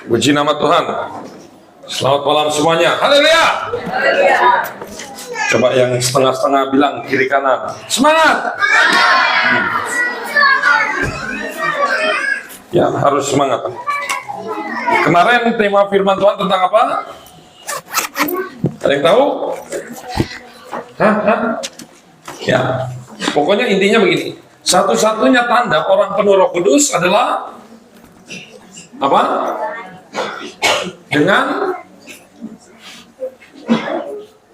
Puji nama Tuhan. Selamat malam semuanya. Haleluya. Coba yang setengah-setengah bilang kiri kanan. Semangat. Ya, harus semangat. Kemarin tema firman Tuhan tentang apa? Ada yang tahu? Hah? Ya, pokoknya intinya begini. Satu-satunya tanda orang penuh Roh Kudus adalah apa? Dengan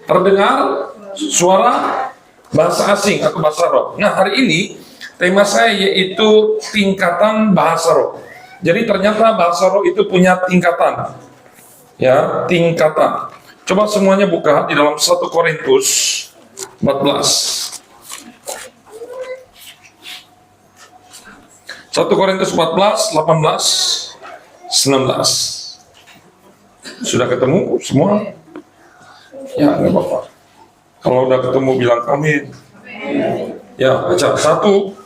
terdengar suara bahasa asing atau bahasa roh. Nah, hari ini tema saya yaitu tingkatan bahasa roh. Jadi ternyata bahasa roh itu punya tingkatan. Ya, tingkatan. Coba semuanya buka di dalam 1 Korintus 14. 1 Korintus 14, 18, 19. Sudah ketemu semua? Ya, nggak apa-apa. Kalau udah ketemu bilang amin. Ya, baca 1,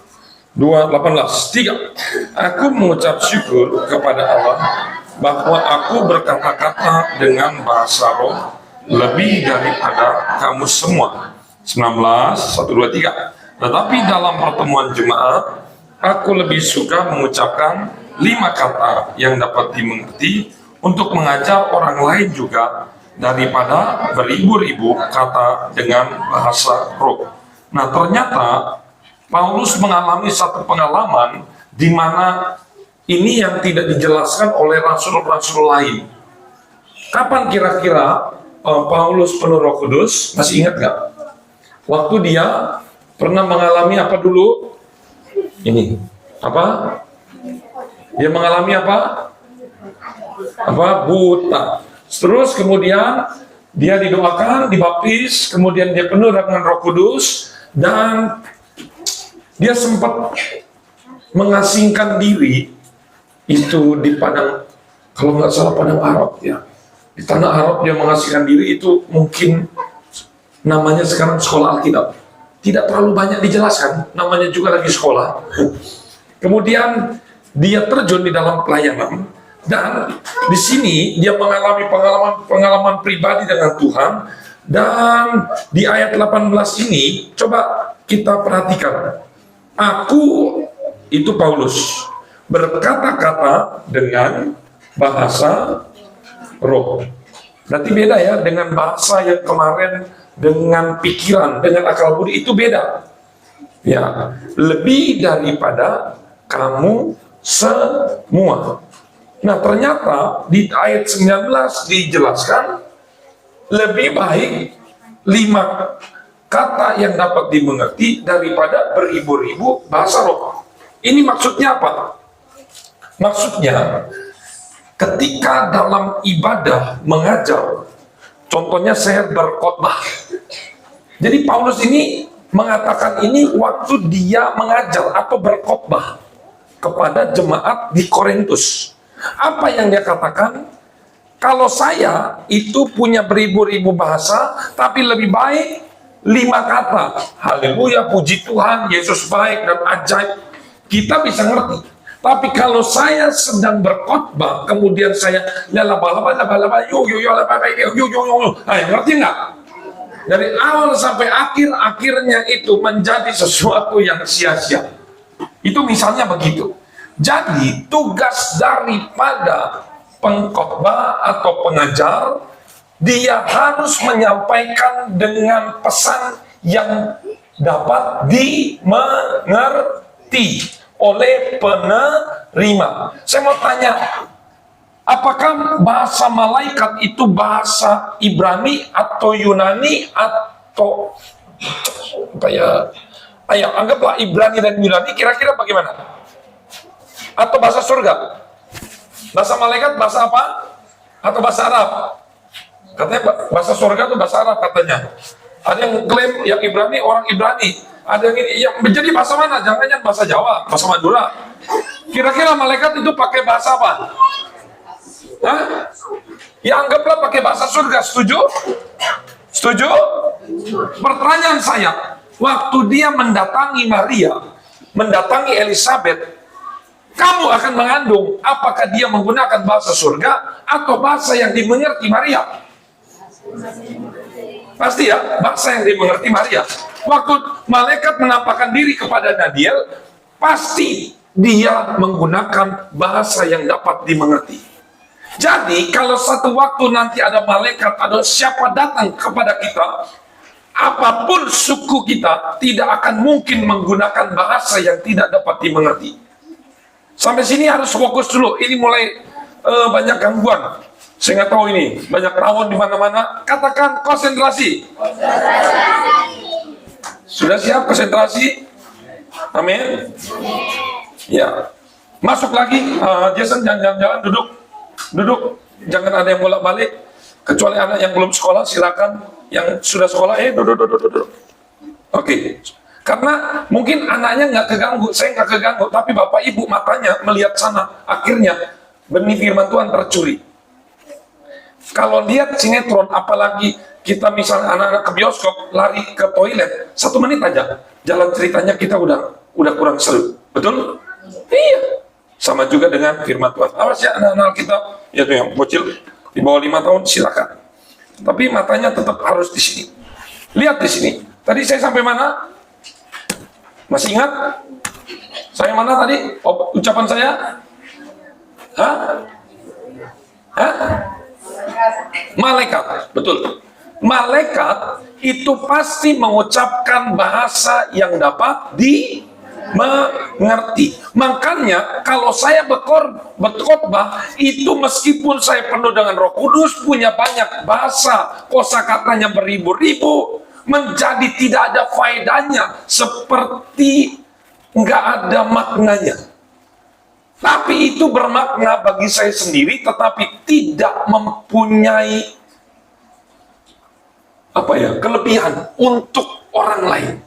2, 18, 3. Aku mengucap syukur kepada Allah bahwa aku berkata-kata dengan bahasa roh lebih daripada kamu semua. 19, 1, 2, 3. Tetapi dalam pertemuan jemaat, aku lebih suka mengucapkan 5 kata yang dapat dimengerti untuk mengajar orang lain juga daripada beribu-ribu kata dengan bahasa roh. Nah, ternyata Paulus mengalami satu pengalaman di mana ini yang tidak dijelaskan oleh rasul-rasul lain. Kapan kira-kira Paulus penuh Roh Kudus? Masih ingat nggak? Waktu dia pernah mengalami apa dulu? Ini apa? Dia mengalami apa? Buta. Terus kemudian dia didoakan, dibaptis, kemudian dia penuh dengan Roh Kudus, dan dia sempat mengasingkan diri itu di padang, kalau nggak salah padang Arab ya. Di tanah Arab dia mengasingkan diri, itu mungkin namanya sekarang sekolah Alkitab. Tidak terlalu banyak dijelaskan, namanya juga lagi sekolah. Kemudian dia terjun di dalam pelayanan, dan di sini dia mengalami pengalaman pribadi dengan Tuhan. Dan di ayat 18 ini coba kita perhatikan. Aku, itu Paulus, berkata-kata dengan bahasa roh. Berarti beda ya dengan bahasa yang kemarin, dengan pikiran, dengan akal budi, itu beda. Ya, lebih daripada kamu semua. Nah, ternyata di ayat 19 dijelaskan lebih baik 5 kata yang dapat dimengerti daripada beribu-ribu bahasa roh. Ini maksudnya apa? Maksudnya ketika dalam ibadah mengajar, contohnya saya berkhotbah. Jadi Paulus ini mengatakan ini waktu dia mengajar atau berkhotbah kepada jemaat di Korintus. Apa yang dia katakan? Kalau saya itu punya beribu-ribu bahasa, tapi lebih baik 5 kata. Haleluya, puji Tuhan, Yesus baik dan ajaib. Kita bisa ngerti. Tapi kalau saya sedang berkhotbah, kemudian saya ngerti nggak? Dari awal sampai akhirnya itu menjadi sesuatu yang sia-sia. Itu misalnya begitu. Jadi tugas daripada pengkhotbah atau pengajar, dia harus menyampaikan dengan pesan yang dapat dimengerti oleh penerima. Saya mau tanya, apakah bahasa malaikat itu bahasa Ibrani atau Yunani atau apa ya? Ayo, anggaplah Ibrani dan Yunani, kira-kira bagaimana? Atau bahasa surga? Bahasa malaikat bahasa apa? Atau bahasa Arab? Katanya bahasa surga itu bahasa Arab katanya. Ada yang klaim yang Ibrani, orang Ibrani. Ada yang ini, yang menjadi bahasa mana? Jangan-jangan bahasa Jawa, bahasa Madura. Kira-kira malaikat itu pakai bahasa apa? Hah? Ya anggaplah pakai bahasa surga, setuju? Setuju? Pertanyaan saya, waktu dia mendatangi Maria, mendatangi Elizabeth, kamu akan mengandung. Apakah dia menggunakan bahasa surga atau bahasa yang dimengerti Maria? Pasti ya, bahasa yang dimengerti Maria. Waktu malaikat menampakkan diri kepada Daniel, pasti dia menggunakan bahasa yang dapat dimengerti. Jadi kalau satu waktu nanti ada malaikat atau siapa datang kepada kita, apapun suku kita tidak akan mungkin menggunakan bahasa yang tidak dapat dimengerti. Sampai sini harus fokus dulu. Ini mulai banyak gangguan. Saya nggak tahu ini banyak rawon di mana-mana. Katakan konsentrasi. Sudah siap konsentrasi? Amin. Ya. Masuk lagi. Jason jangan duduk. Jangan ada yang bolak-balik. Kecuali anak yang belum sekolah, silakan. Yang sudah sekolah, duduk. Oke. Karena mungkin anaknya nggak keganggu, saya nggak keganggu, tapi bapak ibu matanya melihat sana, akhirnya benih firman Tuhan tercuri. Kalau lihat sinetron, apalagi kita misalnya anak-anak ke bioskop, lari ke toilet, 1 menit aja, jalan ceritanya kita udah kurang seru, betul? Iya. Sama juga dengan firman Tuhan. Awas ya anak-anak kita, ya tuh yang bocil di bawah 5 tahun silakan. Tapi matanya tetap harus di sini. Lihat di sini. Tadi saya sampai mana? Masih ingat? Saya mana tadi? Ucapan saya? Malaikat, betul. Malaikat itu pasti mengucapkan bahasa yang dapat dimengerti. Makanya kalau saya berkhotbah itu meskipun saya penuh dengan Roh Kudus, punya banyak bahasa, kosakatanya beribu-ribu, menjadi tidak ada faedahnya, seperti nggak ada maknanya. Tapi itu bermakna bagi saya sendiri, tetapi tidak mempunyai kelebihan untuk orang lain.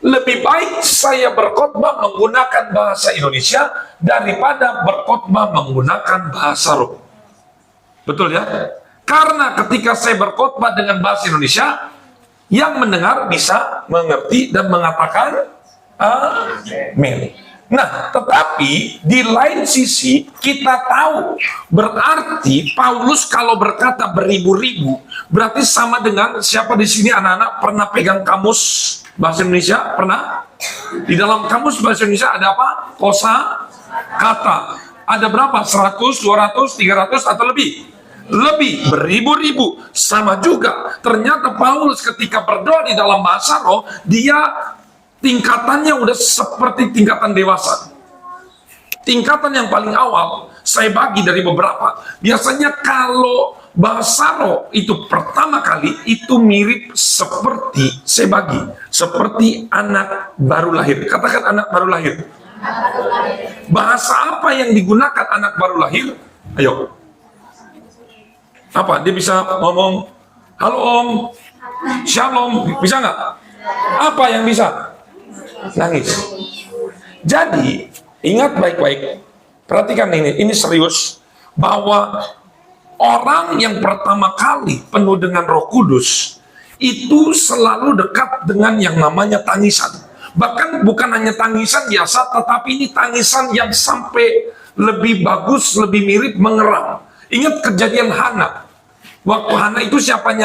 Lebih baik saya berkhotbah menggunakan bahasa Indonesia daripada berkhotbah menggunakan bahasa Roh. Betul ya? Karena ketika saya berkhotbah dengan bahasa Indonesia, yang mendengar bisa mengerti dan mengatakan amin. Nah, tetapi di lain sisi kita tahu berarti Paulus kalau berkata beribu-ribu berarti sama dengan siapa di sini anak-anak pernah pegang kamus bahasa Indonesia? Pernah? Di dalam kamus bahasa Indonesia ada apa? Kosa kata. Ada berapa? 100, 200, 300 atau lebih? Lebih, beribu-ribu. Sama juga, ternyata Paulus ketika berdoa di dalam bahasa Roh, dia tingkatannya udah seperti tingkatan dewasa. Tingkatan yang paling awal saya bagi dari beberapa. Biasanya kalau bahasa Roh itu pertama kali itu mirip seperti, saya bagi seperti anak baru lahir. Katakan anak baru lahir. Bahasa apa yang digunakan anak baru lahir? Ayo. Apa? Dia bisa ngomong, halo om, shalom, bisa nggak? Apa yang bisa? Nangis. Jadi, ingat baik-baik, perhatikan ini serius, bahwa orang yang pertama kali penuh dengan Roh Kudus, itu selalu dekat dengan yang namanya tangisan. Bahkan bukan hanya tangisan biasa, tetapi ini tangisan yang sampai lebih bagus, lebih mirip mengerang. Ingat kejadian Hana. Waktu Hana itu Siapa?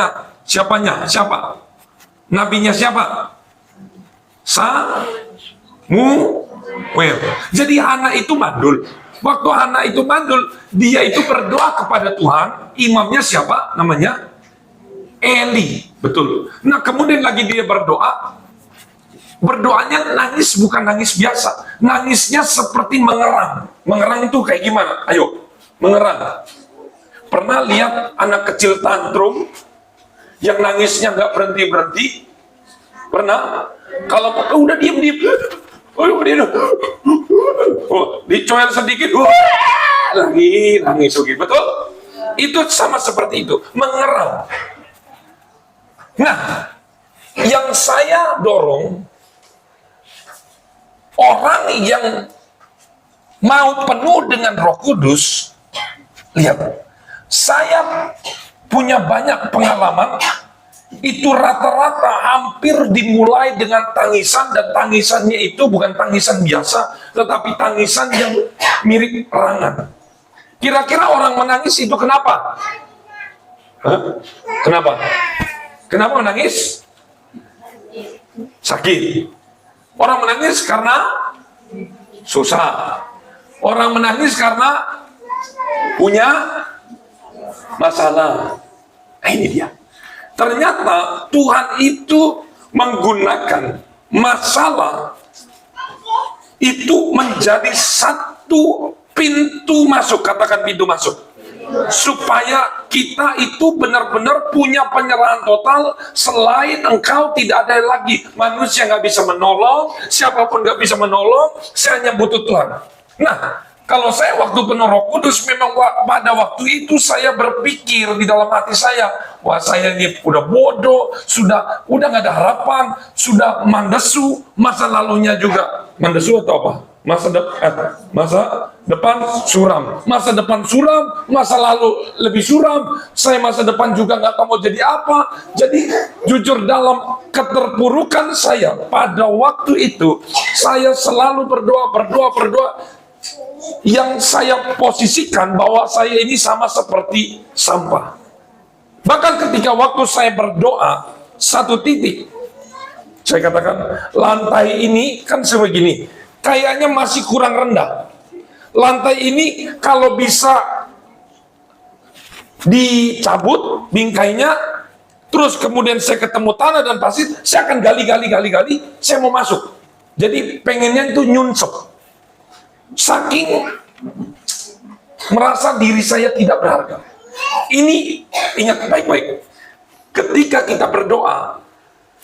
Nabinya siapa? Samuel. Jadi Hana itu mandul. Waktu Hana itu mandul, dia itu berdoa kepada Tuhan. Imamnya siapa? Namanya Eli. Betul. Nah kemudian lagi dia berdoa. Berdoanya nangis, bukan nangis biasa. Nangisnya seperti mengerang. Mengerang itu kayak gimana? Ayo, mengerang. Pernah lihat anak kecil tantrum yang nangisnya nggak berhenti-berhenti? Pernah? Kalau udah diem, dicoel sedikit, lagi nangis lagi. Betul? Itu sama seperti itu, mengerang. Nah, yang saya dorong, orang yang mau penuh dengan Roh Kudus, lihat. Saya punya banyak pengalaman itu rata-rata hampir dimulai dengan tangisan, dan tangisannya itu bukan tangisan biasa, tetapi tangisan yang mirip erangan. Kira-kira orang menangis itu kenapa? Hah? Kenapa? Kenapa menangis? Sakit. Orang menangis karena susah. Orang menangis karena punya masalah. Nah, ini dia. Ternyata Tuhan itu menggunakan masalah itu menjadi satu pintu masuk. Katakan pintu masuk. Supaya kita itu benar-benar punya penyerahan total. Selain Engkau tidak ada lagi. Manusia nggak bisa menolong, siapapun nggak bisa menolong, saya hanya butuh Tuhan. Nah, kalau saya waktu penuh Roh Kudus, memang pada waktu itu saya berpikir di dalam hati saya, wah saya ini udah bodoh, udah nggak ada harapan, sudah mandesu, masa lalunya juga mandesu atau apa? Masa depan suram, masa depan suram, masa lalu lebih suram, saya masa depan juga nggak tahu mau jadi apa. Jadi jujur, dalam keterpurukan saya pada waktu itu, saya selalu berdoa. Yang saya posisikan bahwa saya ini sama seperti sampah. Bahkan ketika waktu saya berdoa, satu titik, saya katakan, lantai ini kan sebegini, kayaknya masih kurang rendah. Lantai ini kalau bisa dicabut bingkainya, terus kemudian saya ketemu tanah dan pasir, saya akan gali, saya mau masuk. Jadi pengennya itu nyunsep. Saking merasa diri saya tidak berharga. Ini ingat baik-baik. Ketika kita berdoa,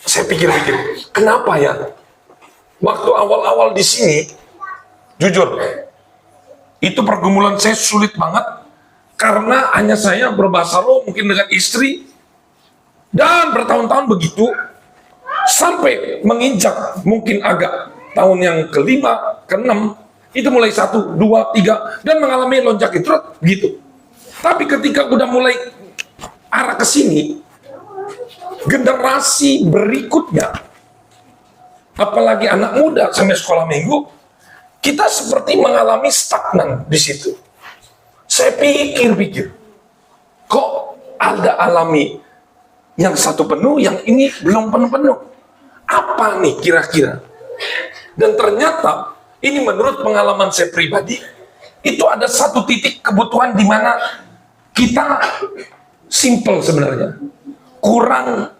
saya pikir-pikir, kenapa ya? Waktu awal-awal di sini, jujur, itu pergumulan saya sulit banget, karena hanya saya berbahasa roh, mungkin dengan istri, dan bertahun-tahun begitu, sampai menginjak mungkin agak tahun yang kelima, keenam, itu mulai 1, 2, 3, dan mengalami lonjak itu gitu. Tapi ketika udah mulai arah ke sini, generasi berikutnya, apalagi anak muda sampai sekolah minggu, kita seperti mengalami stagnan di situ. Saya pikir-pikir, kok ada alami yang satu penuh, yang ini belum penuh-penuh. Apa nih kira-kira? Dan ternyata ini menurut pengalaman saya pribadi, itu ada satu titik kebutuhan di mana kita simple sebenarnya. Kurang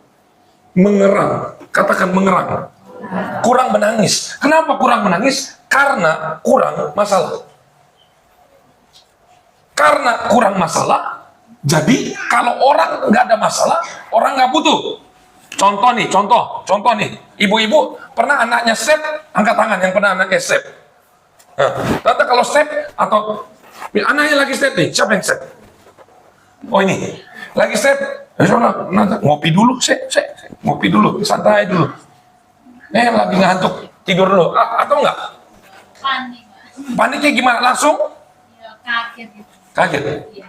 mengerang, katakan mengerang. Kurang menangis. Kenapa kurang menangis? Karena kurang masalah. Karena kurang masalah, jadi kalau orang nggak ada masalah, orang nggak butuh. Contoh nih, ibu-ibu pernah anaknya step, angkat tangan yang pernah anaknya step. Nah, ternyata kalau step atau anaknya lagi step nih, siapa yang step? Oh ini, lagi step, nanti ngopi dulu, ngopi dulu, santai dulu. Lagi ngantuk, tidur dulu, atau enggak? Panik. Paniknya gimana? Langsung? Ya, kaget gitu. Kaget? Iya.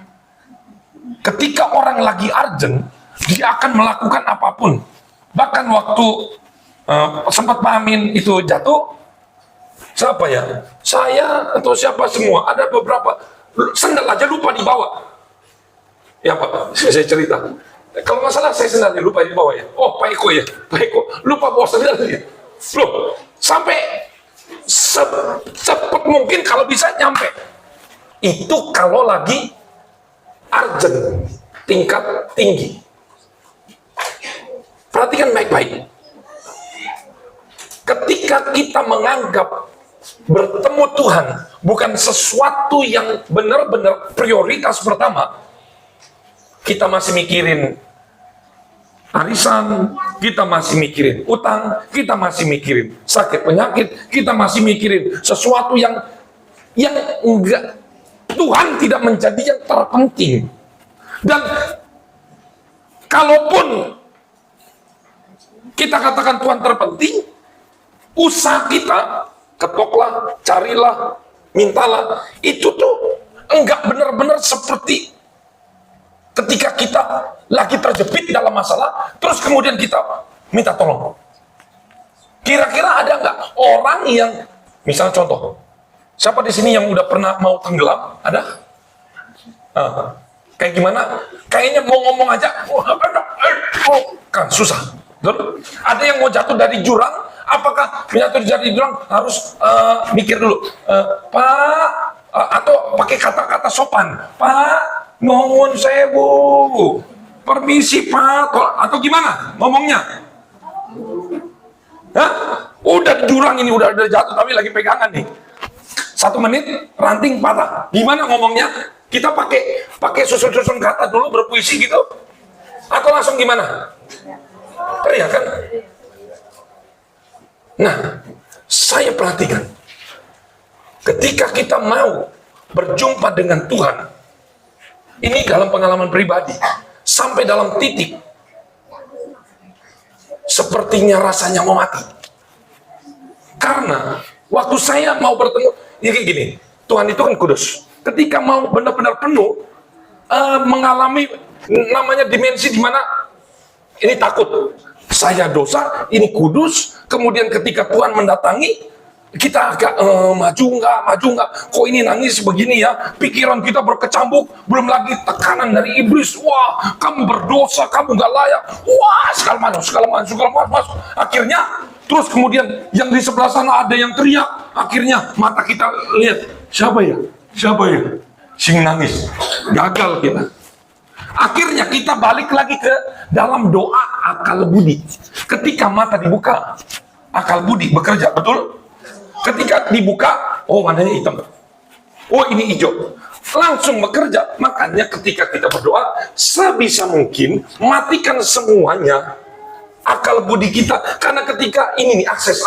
Ketika orang lagi urgent, dia akan melakukan apapun. Bahkan waktu sempat Pak Amin itu jatuh, siapa ya? Saya atau siapa semua, ada beberapa sendal aja lupa dibawa. Ya Pak, saya cerita. Kalau nggak salah saya sendalnya lupa dibawa ya. Oh Pak Eko ya, Pak Eko lupa bawa sendalnya. Loh, sampai cepat mungkin kalau bisa nyampe. Itu kalau lagi urgent, tingkat tinggi. Perhatikan baik-baik. Ketika kita menganggap bertemu Tuhan bukan sesuatu yang benar-benar prioritas pertama, kita masih mikirin arisan, kita masih mikirin utang, kita masih mikirin sakit penyakit, kita masih mikirin sesuatu yang enggak, Tuhan tidak menjadi yang terpenting. Dan kalaupun kita katakan Tuhan terpenting, usaha kita, ketoklah, carilah, mintalah, itu tuh enggak benar-benar seperti ketika kita lagi terjepit dalam masalah, terus kemudian kita minta tolong. Kira-kira ada nggak orang yang, misalnya contoh, siapa di sini yang udah pernah mau tenggelam? Ada? Kayak gimana? Kayaknya mau ngomong aja, kan susah. Betul? Ada yang mau jatuh dari jurang, apakah jatuh dari jurang harus mikir dulu, Pak, atau pakai kata-kata sopan, Pak, nuhun sewu, permisi Pak, atau gimana ngomongnya? Hah? Udah jurang ini, udah jatuh tapi lagi pegangan nih. 1 menit ranting patah. Gimana ngomongnya? Kita pakai susun-susun kata dulu, berpuisi gitu, atau langsung gimana? Teriak kan? Nah, saya perhatikan, ketika kita mau berjumpa dengan Tuhan, ini dalam pengalaman pribadi, sampai dalam titik sepertinya rasanya mau mati. Karena waktu saya mau bertemu, ya kayak gini, Tuhan itu kan kudus. Ketika mau benar-benar penuh, mengalami namanya dimensi di mana ini takut, saya dosa, ini kudus. Kemudian ketika Tuhan mendatangi, kita agak maju nggak, kok ini nangis begini ya, pikiran kita berkecambuk, belum lagi tekanan dari iblis, wah kamu berdosa, kamu nggak layak, wah segala macam. Akhirnya terus kemudian yang di sebelah sana ada yang teriak, akhirnya mata kita lihat, siapa ya, sing nangis, gagal kita. Akhirnya kita balik lagi ke dalam doa akal budi. Ketika mata dibuka, akal budi bekerja, betul? Ketika dibuka, oh warnanya hitam, oh ini hijau, langsung bekerja. Makanya ketika kita berdoa, sebisa mungkin matikan semuanya akal budi kita. Karena ketika ini nih akses.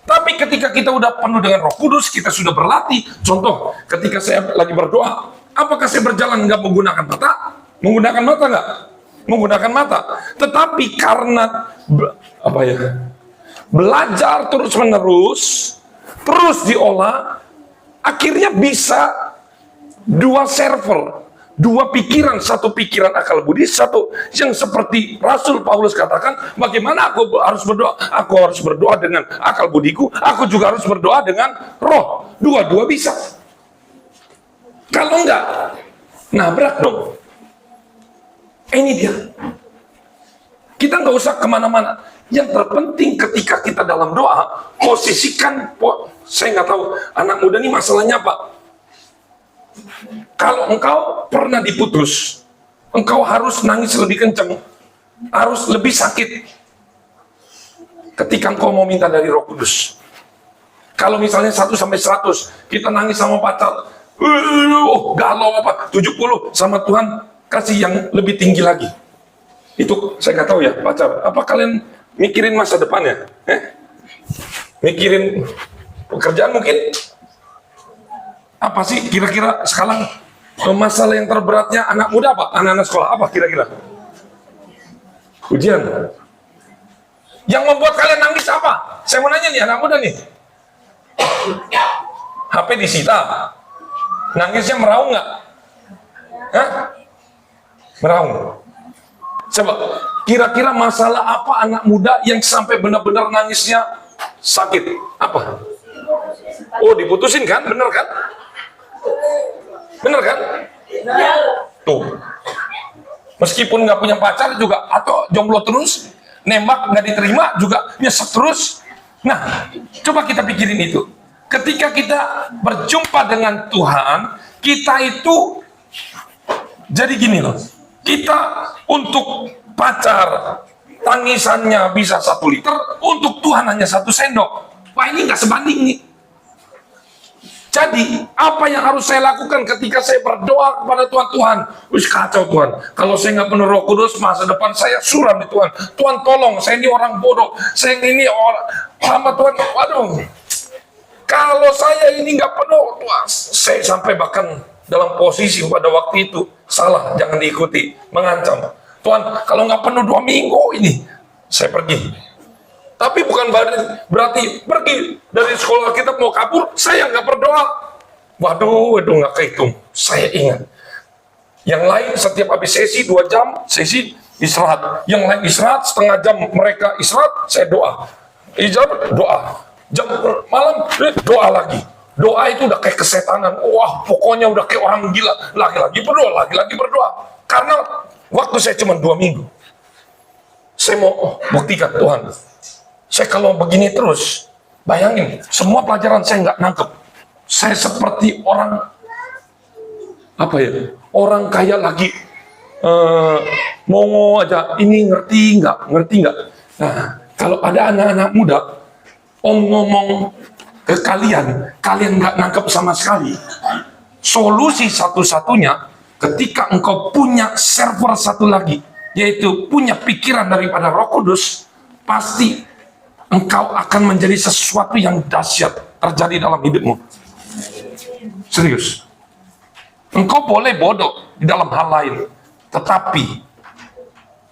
Tapi ketika kita udah penuh dengan Roh Kudus, kita sudah berlatih. Contoh, ketika saya lagi berdoa, apakah saya berjalan nggak menggunakan mata? Menggunakan mata nggak? Menggunakan mata. Tetapi karena belajar terus-menerus, terus diolah, akhirnya bisa 2 server, 2 pikiran, 1 pikiran akal budi, 1 yang seperti Rasul Paulus katakan, bagaimana aku harus berdoa? Aku harus berdoa dengan akal budiku, aku juga harus berdoa dengan roh. Dua-dua bisa. Kalau enggak, nabrak dong. Ini dia. Kita nggak usah kemana-mana. Yang terpenting ketika kita dalam doa, posisikan, saya nggak tahu anak muda ini masalahnya apa. Kalau engkau pernah diputus, engkau harus nangis lebih kencang, harus lebih sakit ketika engkau mau minta dari Roh Kudus. Kalau misalnya 1 sampai 100, kita nangis sama pacar, galau 70 sama Tuhan, kasih yang lebih tinggi lagi. Itu saya nggak tahu ya, pacar. Apa kalian mikirin masa depannya? Mikirin pekerjaan mungkin? Apa sih kira-kira sekarang masalah yang terberatnya anak muda apa? Anak-anak sekolah apa kira-kira? Ujian. Yang membuat kalian nangis apa? Saya mau nanya nih, anak muda nih. HP disita. Nangisnya meraung nggak? Meraung. Coba, kira-kira masalah apa anak muda yang sampai benar-benar nangisnya sakit? Apa? Oh, diputusin kan? Bener kan? Bener kan? Tuh. Meskipun nggak punya pacar juga, atau jomblo terus, nembak nggak diterima juga, nyesek terus. Nah, coba kita pikirin itu. Ketika kita berjumpa dengan Tuhan, kita itu jadi gini loh. Kita untuk pacar tangisannya bisa 1 liter, untuk Tuhan hanya 1 sendok. Wah, ini nggak sebanding nih. Jadi apa yang harus saya lakukan ketika saya berdoa kepada Tuhan? Tuhan, wis kacau Tuhan. Kalau saya nggak penuh Roh Kudus, masa depan saya suram di Tuhan. Tuhan tolong, saya ini orang bodoh. Saya ini orang sama Tuhan. Waduh, kalau saya ini nggak penuh, Tuhan, saya sampai bahkan dalam posisi pada waktu itu salah, jangan diikuti, mengancam. Tuhan, kalau nggak penuh 2 minggu ini, saya pergi. Tapi bukan berarti pergi dari sekolah kita mau kabur, saya nggak berdoa. Waduh, nggak kehitung. Saya ingat, Yang lain setiap habis sesi 2 jam, sesi istirahat. Yang lain istirahat, setengah jam mereka istirahat, saya doa. Ijab, doa. Jam malam, doa lagi. Doa itu udah kayak kesetanan. Wah, pokoknya udah kayak orang gila. Lagi-lagi berdoa, lagi-lagi berdoa. Karena waktu saya cuma 2 minggu. Saya mau buktikan Tuhan. Saya kalau begini terus, bayangin, semua pelajaran saya nggak nangkep. Saya seperti orang, apa ya, orang kayak lagi mau aja, ini ngerti nggak? Nah, kalau ada anak-anak muda, Om ngomong ke kalian nggak nangkep sama sekali. Solusi satu-satunya, ketika engkau punya server satu lagi, yaitu punya pikiran daripada Roh Kudus, pasti engkau akan menjadi sesuatu yang dahsyat terjadi dalam hidupmu. Serius. Engkau boleh bodoh di dalam hal lain, tetapi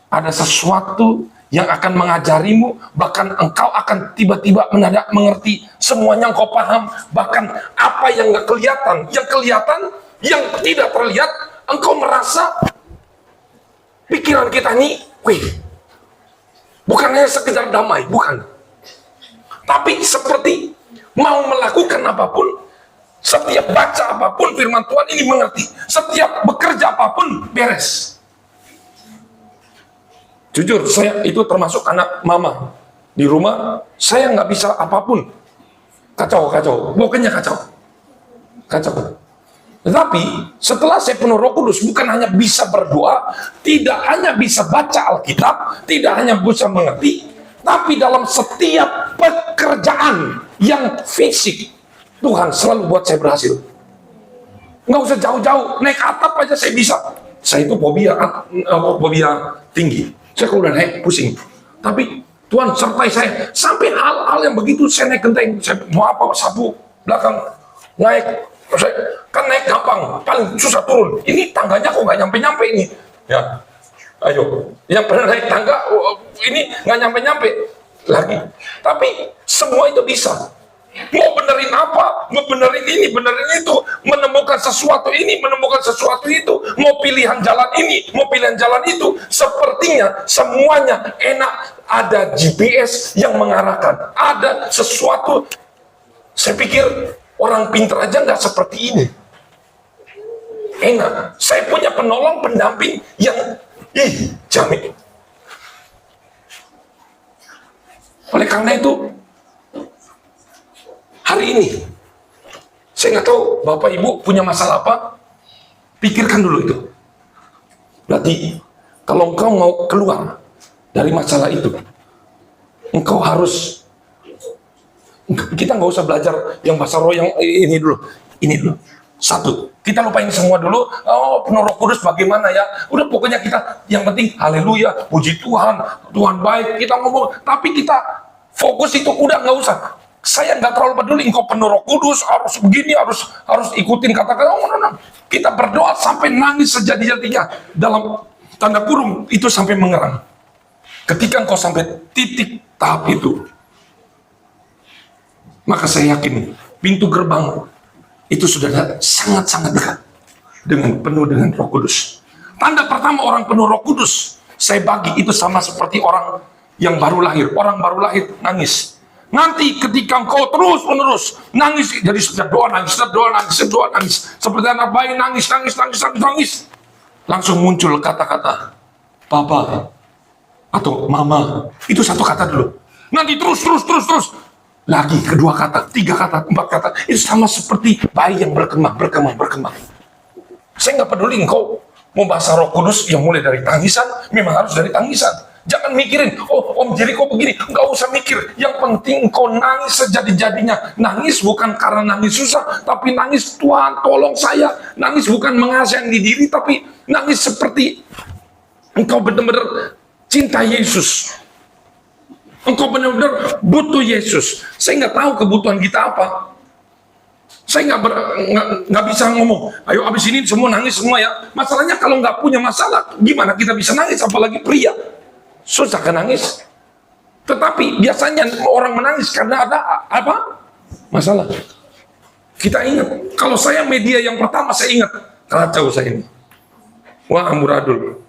ada sesuatu yang akan mengajarimu, bahkan engkau akan tiba-tiba mendadak mengerti semuanya, engkau paham, bahkan apa yang nggak kelihatan, yang tidak terlihat, engkau merasa pikiran kita ini, bukan hanya sekedar damai, bukan. Tapi seperti mau melakukan apapun, setiap baca apapun firman Tuhan ini mengerti, setiap bekerja apapun beres. Jujur, saya itu termasuk anak mama. Di rumah, saya nggak bisa apapun. Kacau. Pokoknya kacau. Tetapi, setelah saya penuh Roh Kudus, bukan hanya bisa berdoa, tidak hanya bisa baca Alkitab, tidak hanya bisa mengerti, tapi dalam setiap pekerjaan yang fisik, Tuhan selalu buat saya berhasil. Nggak usah jauh-jauh, naik atap aja saya bisa. Saya itu fobia tinggi. Saya kalau udah naik pusing. Tapi Tuhan sertai saya sampai hal-hal yang begitu. Saya naik genteng, saya mau apa, sapu belakang naik. Kan naik gampang, paling susah turun. Ini tangganya kok nggak nyampe-nyampe ini. Ya, ayo. Yang pernah naik tangga, ini nggak nyampe-nyampe lagi. Tapi semua itu bisa. Mau benerin apa, mau benerin ini, benerin itu, menemukan sesuatu ini, menemukan sesuatu itu, mau pilihan jalan ini, mau pilihan jalan itu, sepertinya semuanya enak. Ada GPS yang mengarahkan, ada sesuatu. Saya pikir orang pintar aja nggak seperti ini. Enak. Saya punya penolong, pendamping yang jamin. Oleh karena itu, hari ini, saya nggak tahu Bapak Ibu punya masalah apa, pikirkan dulu itu. Berarti, kalau engkau mau keluar dari masalah itu, engkau harus, kita nggak usah belajar yang bahasa roh yang ini dulu. Satu, kita lupain semua dulu. Oh, penuh Roh Kudus bagaimana ya? Udah pokoknya kita, yang penting haleluya, puji Tuhan, Tuhan baik, kita ngomong. Tapi kita fokus itu udah nggak usah. Saya nggak terlalu peduli engkau penuh Roh Kudus, harus begini, harus ikutin kata-kata. No. Kita berdoa sampai nangis sejadi-jadinya. Dalam tanda kurung itu sampai mengerang. Ketika engkau sampai titik tahap itu, maka saya yakin pintu gerbang itu sudah sangat-sangat dekat penuh dengan Roh Kudus. Tanda pertama orang penuh Roh Kudus, saya bagi itu sama seperti orang yang baru lahir. Orang baru lahir nangis. Nanti ketika engkau terus-menerus nangis, jadi setiap doa nangis, seperti anak bayi nangis, langsung muncul kata-kata Papa atau Mama. Itu satu kata dulu. Nanti terus. Lagi kedua kata, 3 kata, 4 kata. Itu sama seperti bayi yang berkembang. Saya nggak peduli engkau mau bahasa Roh Kudus yang mulai dari tangisan, memang harus dari tangisan. Jangan mikirin, oh Om Jericho begini, nggak usah mikir. Yang penting engkau nangis sejadi-jadinya. Nangis bukan karena nangis susah, tapi nangis Tuhan tolong saya. Nangis bukan mengasihani diri, tapi nangis seperti engkau benar-benar cinta Yesus. Engkau benar-benar butuh Yesus. Saya nggak tahu kebutuhan kita apa. Saya nggak bisa ngomong, ayo abis ini semua nangis semua ya. Masalahnya kalau nggak punya masalah, gimana kita bisa nangis, apalagi pria. Susah kan nangis. Tetapi biasanya orang menangis karena ada apa? Masalah. Kita ingat, kalau saya media yang pertama saya ingat, kacau saya ini. Wah, amburadul.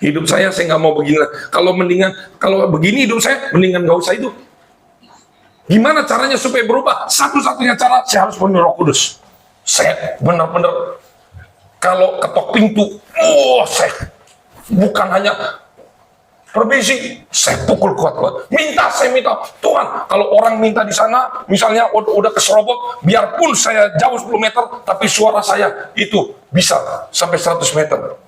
Hidup saya nggak mau begini. Kalau begini hidup saya, mendingan nggak usah hidup. Gimana caranya supaya berubah? Satu-satunya cara, saya harus penuh Roh Kudus. Saya benar-benar, kalau ketok pintu, saya bukan hanya permisi, saya pukul kuat-kuat. Saya minta, Tuhan, kalau orang minta di sana, misalnya udah keserobot, biarpun saya jauh 10 meter, tapi suara saya itu bisa sampai 100 meter.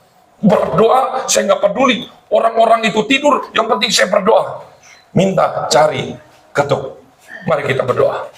Berdoa, saya nggak peduli. Orang-orang itu tidur, yang penting saya berdoa. Minta, cari, ketuk. Mari kita berdoa.